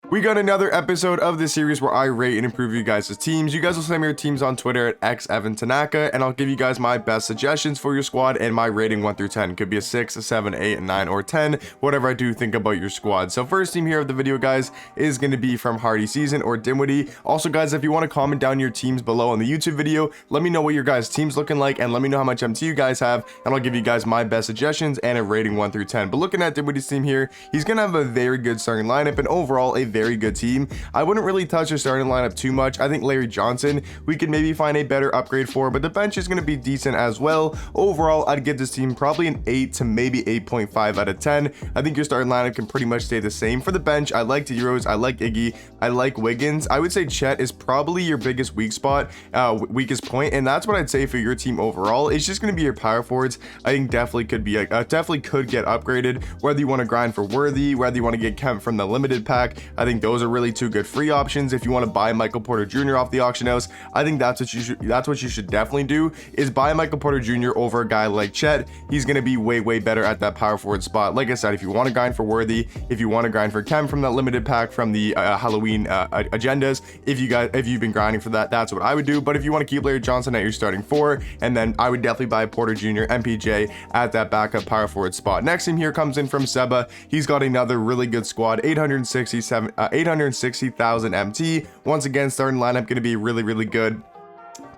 We got another episode of the series where I rate and improve you guys' teams. You guys will send me your teams on Twitter at xevantanaka, and I'll give you guys my best suggestions for your squad and my rating 1 through 10. Could be a 6, a 7, 8, a 9, or 10, whatever I do think about your squad. So first team here of the video, guys, is going to be from Hardy Season or Dimwitty. Also, guys, if you want to comment down your teams below on the YouTube video, let me know what your guys' team's looking like, and let me know how much MT you guys have, and I'll give you guys my best suggestions and a rating 1 through 10. But looking at Dimwitty's team here, he's going to have a very good starting lineup and overall a very good team. I wouldn't really touch the starting lineup too much. I think Larry Johnson we could maybe find a better upgrade for, but the bench is going to be decent as well. Overall, I'd give this team probably an 8 to maybe 8.5 out of 10. I think your starting lineup can pretty much stay the same. For the bench, I like Heroes, I like Iggy, I like Wiggins. I would say Chet is probably your biggest weak spot, weakest point, and that's what I'd say for your team overall. It's just going to be your power forwards. I think definitely could be definitely could get upgraded, whether you want to grind for Worthy, whether you want to get Kemp from the limited pack. I think those are really two good free options. If you want to buy Michael Porter Jr. off the auction house, I think that's what you should definitely do, is buy Michael Porter Jr. over a guy like Chet. He's going to be way better at that power forward spot. Like I said, if you want to grind for Worthy, if you want to grind for Kemp from that limited pack from the Halloween agendas, if you've been grinding for that, that's what I would do. But if you want to keep Larry Johnson at your starting 4, and then I would definitely buy Porter Jr. MPJ at that backup power forward spot. Next team here comes in from Seba. He's got another really good squad, 860,000 MT. Once again, starting lineup going to be really good.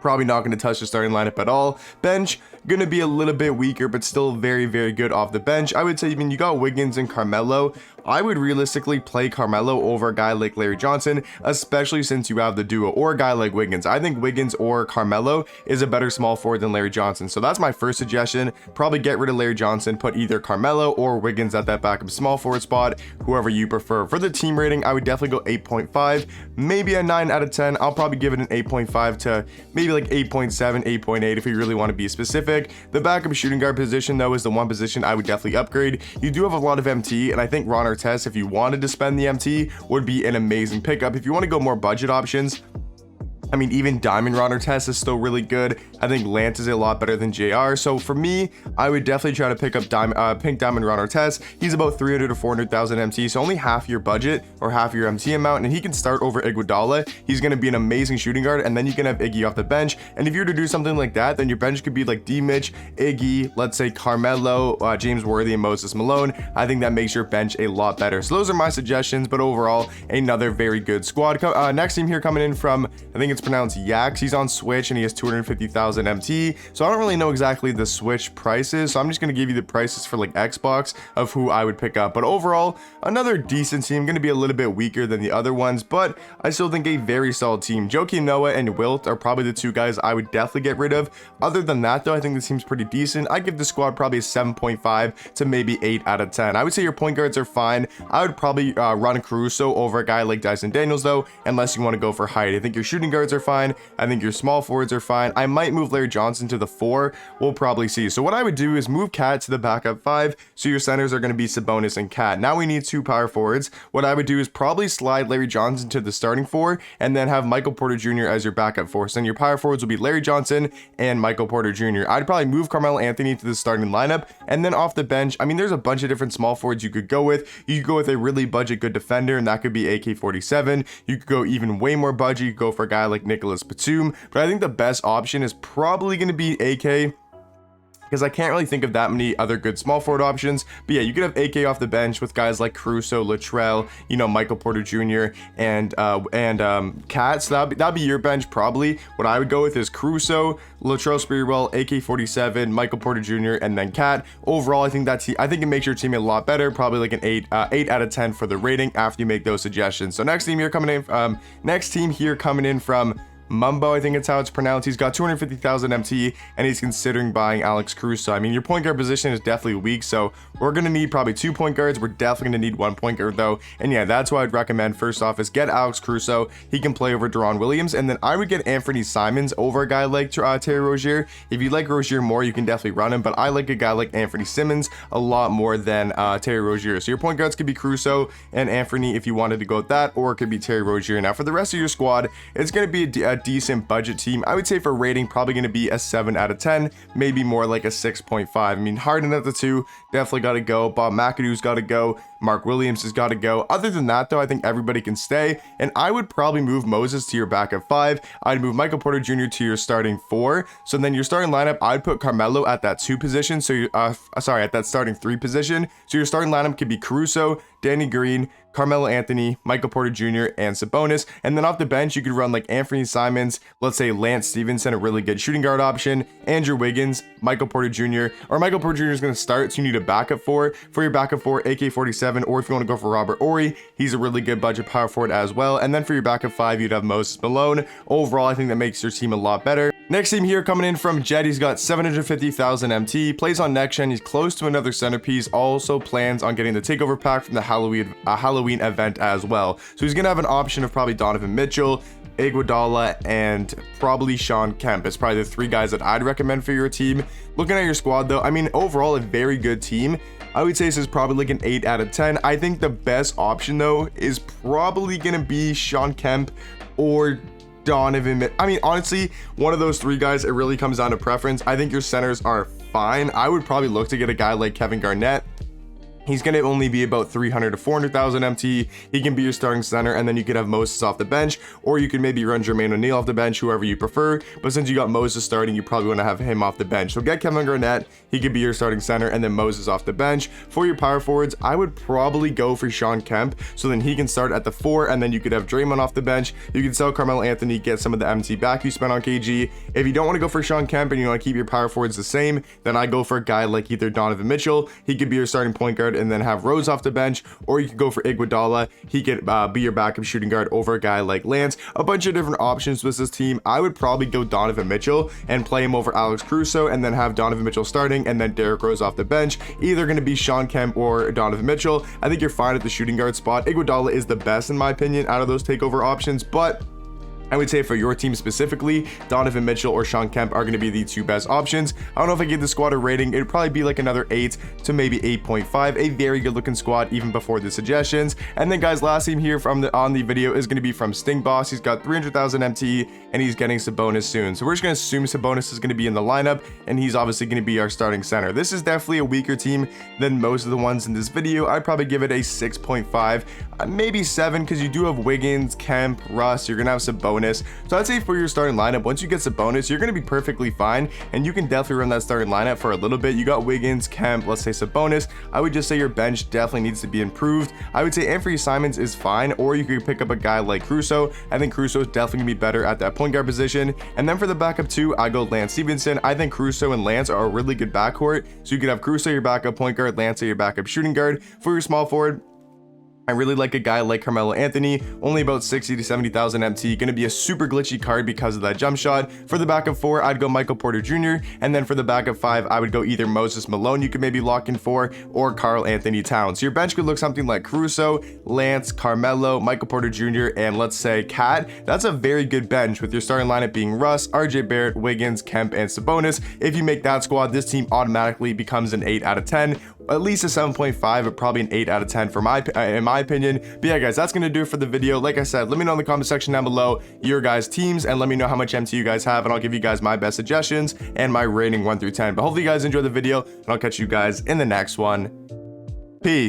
Probably not going to touch the starting lineup at all. Bench going to be a little bit weaker, but still very good off the bench. I would say even you got Wiggins and Carmelo. I would realistically play Carmelo over a guy like Larry Johnson, especially since you have the duo, or a guy like Wiggins. I think Wiggins or Carmelo is a better small forward than Larry Johnson. So that's my first suggestion. Probably get rid of Larry Johnson, put either Carmelo or Wiggins at that backup small forward spot, whoever you prefer. For the team rating, I would definitely go 8.5, maybe a 9 out of 10. I'll probably give it an 8.5 to maybe like 8.7, 8.8 if you really want to be specific. The backup shooting guard position, though, is the one position I would definitely upgrade. You do have a lot of MT, and I think Ron Artest, if you wanted to spend the MT, would be an amazing pickup. If you want to go more budget options, I mean, even Diamond Ron Artest is still really good. I think Lance is a lot better than JR. So for me, I would definitely try to pick up Pink Diamond Ron Artest. He's about 300 to 400,000 MT, so only half your budget or half your MT amount, and he can start over Iguodala. He's going to be an amazing shooting guard, and then you can have Iggy off the bench. And if you were to do something like that, then your bench could be like D-Mitch, Iggy, let's say Carmelo, James Worthy, and Moses Malone. I think that makes your bench a lot better. So those are my suggestions, but overall, another very good squad. Next team here coming in from, I think it's pronounced Yaks. He's on Switch and he has 250,000 MT. So I don't really know exactly the Switch prices, so I'm just going to give you the prices for like Xbox of who I would pick up. But overall, another decent team, going to be a little bit weaker than the other ones, but I still think a very solid team. Joakim Noah and Wilt are probably the two guys I would definitely get rid of. Other than that, though, I think this team's pretty decent. I give the squad probably a 7.5 to maybe 8 out of 10. I would say your point guards are fine. I would probably run Caruso over a guy like Dyson Daniels, though, unless you want to go for height. I think your shooting guards are fine. I think your small forwards are fine. I might move Larry Johnson to the 4. We'll probably see. So what I would do is move Cat to the backup 5. So your centers are going to be Sabonis and Cat. Now we need 2 power forwards. What I would do is probably slide Larry Johnson to the starting 4 and then have Michael Porter Jr. as your backup 4. So then your power forwards will be Larry Johnson and Michael Porter Jr. I'd probably move Carmelo Anthony to the starting lineup, and then off the bench, I mean, there's a bunch of different small forwards you could go with. You could go with a really budget good defender, and that could be AK-47. You could go even way more budget. You could go for a guy like Nicholas Batum. But I think the best option is probably going to be AK, because I can't really think of that many other good small forward options. But yeah, you could have AK off the bench with guys like Caruso, Latrell, you know, Michael Porter Jr. and Cat. So that'd be your bench probably. What I would go with is Caruso, Latrell Sprewell, AK-47, Michael Porter Jr., and then Cat. Overall, I think it makes your team a lot better. Probably like an 8 out of 10 for the rating after you make those suggestions. So next team here coming in from Mumbo, I think it's how it's pronounced. He's got 250,000 MT, and he's considering buying Alex Caruso. I mean, your point guard position is definitely weak, so we're going to need probably 2 point guards. We're definitely going to need 1 point guard, though. And yeah, that's what I'd recommend. First off is get Alex Caruso. He can play over Deron Williams, and then I would get Anthony Simons over a guy like Terry Rozier. If you like Rozier more, you can definitely run him, but I like a guy like Anthony Simmons a lot more than Terry Rozier. So your point guards could be Caruso and Anthony if you wanted to go with that, or it could be Terry Rozier. Now, for the rest of your squad, it's going to be a decent budget team. I would say for rating, probably going to be a 7 out of 10, maybe more like a 6.5. I mean, Harden at the 2, definitely got to go. Bob McAdoo's got to go. Mark Williams has got to go. Other than that, though, I think everybody can stay, and I would probably move Moses to your backup 5. I'd move Michael Porter Jr. to your starting 4. So then your starting lineup, I'd put Carmelo at that 2 position. So you, at that starting 3 position. So your starting lineup could be Caruso, Danny Green, Carmelo Anthony, Michael Porter Jr., and Sabonis. And then off the bench, you could run like Anthony Simons, let's say Lance Stevenson, a really good shooting guard option, Andrew Wiggins, Michael Porter Jr., or Michael Porter Jr. is going to start, so you need a backup 4. For your backup 4, AK-47, or if you want to go for Robert Horry, he's a really good budget power forward as well. And then for your backup 5, you'd have Moses Malone. Overall, I think that makes your team a lot better. Next team here coming in from Jetty, he's got 750,000 MT, plays on next gen, he's close to another centerpiece, also plans on getting the takeover pack from the Halloween event as well. So he's gonna have an option of probably Donovan Mitchell, Iguodala, and probably Sean Kemp. It's probably the 3 guys that I'd recommend for your team. Looking at your squad though, I mean, overall a very good team. I would say this is probably like an 8 out of 10. I think the best option though is probably gonna be Sean Kemp or Donovan. I mean, honestly, one of those 3 guys, it really comes down to preference. I think your centers are fine. I would probably look to get a guy like Kevin Garnett. He's going to only be about 300 to 400,000 MT. He can be your starting center, and then you could have Moses off the bench, or you could maybe run Jermaine O'Neal off the bench, whoever you prefer. But since you got Moses starting, you probably want to have him off the bench. So get Kevin Garnett. He could be your starting center, and then Moses off the bench. For your power forwards, I would probably go for Sean Kemp, so then he can start at the 4, and then you could have Draymond off the bench. You can sell Carmelo Anthony, get some of the MT back you spent on KG. If you don't want to go for Sean Kemp and you want to keep your power forwards the same, then I go for a guy like either Donovan Mitchell. He could be your starting point guard, and then have Rose off the bench, or you could go for Iguodala. He could be your backup shooting guard over a guy like Lance. A bunch of different options with this team. I would probably go Donovan Mitchell and play him over Alex Caruso, and then have Donovan Mitchell starting, and then Derrick Rose off the bench. Either going to be Sean Kemp or Donovan Mitchell. I think you're fine at the shooting guard spot. Iguodala is the best in my opinion out of those takeover options, but I would say for your team specifically, Donovan Mitchell or Sean Kemp are going to be the 2 best options. I don't know if I give the squad a rating. It'd probably be like another 8 to maybe 8.5. A very good looking squad even before the suggestions. And then guys, last team here from on the video is going to be from Stingboss. He's got 300,000 MT, and he's getting Sabonis soon. So we're just going to assume Sabonis is going to be in the lineup, and he's obviously going to be our starting center. This is definitely a weaker team than most of the ones in this video. I'd probably give it a 6.5, maybe 7, because you do have Wiggins, Kemp, Russ. You're going to have Sabonis. So I'd say for your starting lineup, once you get Sabonis, you're going to be perfectly fine, and you can definitely run that starting lineup for a little bit. You got Wiggins, Kemp, let's say Sabonis. I would just say your bench definitely needs to be improved. I would say Anthony Simons is fine, or you could pick up a guy like Caruso. I think Caruso is definitely going to be better at that point guard position. And then for the backup 2, I go Lance Stevenson. I think Caruso and Lance are a really good backcourt. So you could have Caruso your backup point guard, Lance your backup shooting guard. For your small forward, I really like a guy like Carmelo Anthony, only about 60 to 70,000 MT, going to be a super glitchy card because of that jump shot. For the backup 4, I'd go Michael Porter Jr., and then for the backup 5, I would go either Moses Malone, you could maybe lock in for, or Karl Anthony Towns. So your bench could look something like Caruso, Lance, Carmelo, Michael Porter Jr., and let's say Cat. That's a very good bench with your starting lineup being Russ, RJ Barrett, Wiggins, Kemp, and Sabonis. If you make that squad, this team automatically becomes an 8 out of 10. At least a 7.5, but probably an 8 out of 10 for in my opinion. But yeah guys, that's gonna do it for the video. Like I said, let me know in the comment section down below your guys' teams, and let me know how much MT you guys have, and I'll give you guys my best suggestions and my rating 1 through 10. But hopefully you guys enjoyed the video, and I'll catch you guys in the next one. Peace.